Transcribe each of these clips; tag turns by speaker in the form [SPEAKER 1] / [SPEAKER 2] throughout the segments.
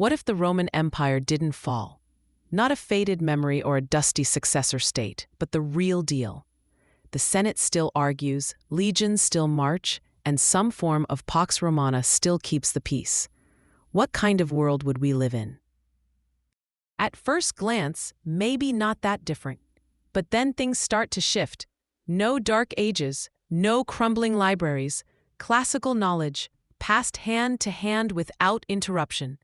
[SPEAKER 1] What if the Roman Empire didn't fall? Not a faded memory or a dusty successor state, but the real deal. The Senate still argues, legions still march, and some form of Pax Romana still keeps the peace. What kind of world would we live in? At first glance, maybe not that different. But then things start to shift. No dark ages, no crumbling libraries, classical knowledge, passed hand to hand without interruption.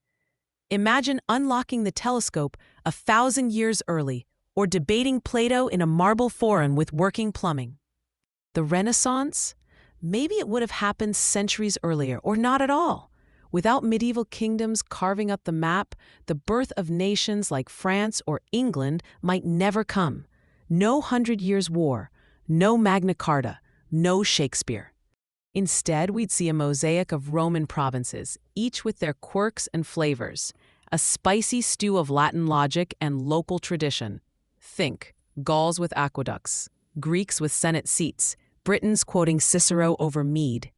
[SPEAKER 1] Imagine unlocking the telescope 1,000 years early, or debating Plato in a marble forum with working plumbing. The Renaissance? Maybe it would have happened centuries earlier, or not at all. Without medieval kingdoms carving up the map, the birth of nations like France or England might never come. No 100 Years' War, no Magna Carta, no Shakespeare. Instead, we'd see a mosaic of Roman provinces, each with their quirks and flavors, a spicy stew of Latin logic and local tradition. Think Gauls with aqueducts, Greeks with Senate seats, Britons quoting Cicero over mead.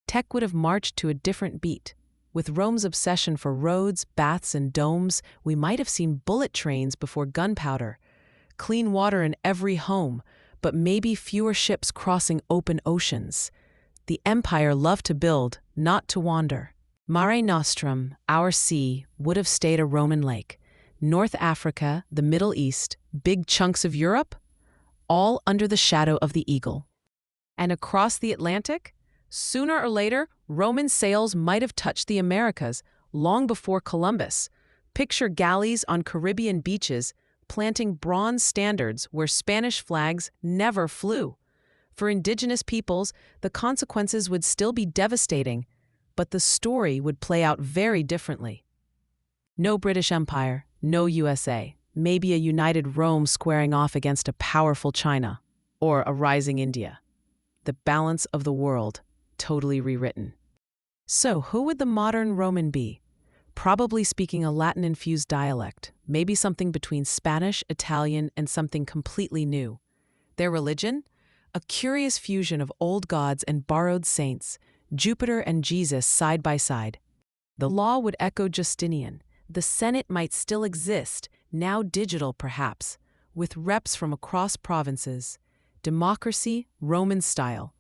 [SPEAKER 1] Tech would have marched to a different beat. With Rome's obsession for roads, baths, and domes, we might have seen bullet trains before gunpowder, clean water in every home, but maybe fewer ships crossing open oceans. The empire loved to build, not to wander. Mare Nostrum, our sea, would have stayed a Roman lake. North Africa, the Middle East, big chunks of Europe, all under the shadow of the eagle. And across the Atlantic, sooner or later, Roman sails might have touched the Americas long before Columbus. Picture galleys on Caribbean beaches planting bronze standards where Spanish flags never flew. For indigenous peoples, the consequences would still be devastating, but the story would play out very differently. No British Empire, no USA, maybe a united Rome squaring off against a powerful China, or a rising India. The balance of the world, totally rewritten. So, who would the modern Roman be? Probably speaking a Latin-infused dialect, maybe something between Spanish, Italian, and something completely new. Their religion? A curious fusion of old gods and borrowed saints, Jupiter and Jesus side by side. The law would echo Justinian. The Senate might still exist, now digital perhaps, with reps from across provinces. Democracy, Roman style.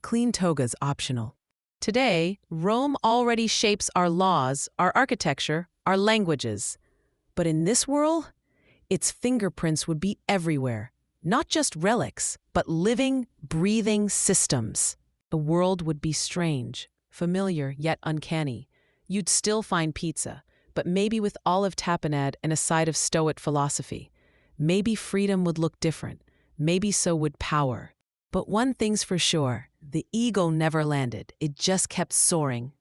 [SPEAKER 1] Clean togas optional. Today, Rome already shapes our laws, our architecture, our languages. But in this world, its fingerprints would be everywhere. Not just relics, but living, breathing systems. The world would be strange, familiar yet uncanny. You'd still find pizza, but maybe with olive tapenade and a side of Stoic philosophy. Maybe freedom would look different. Maybe so would power. But one thing's for sure, the eagle never landed. It just kept soaring,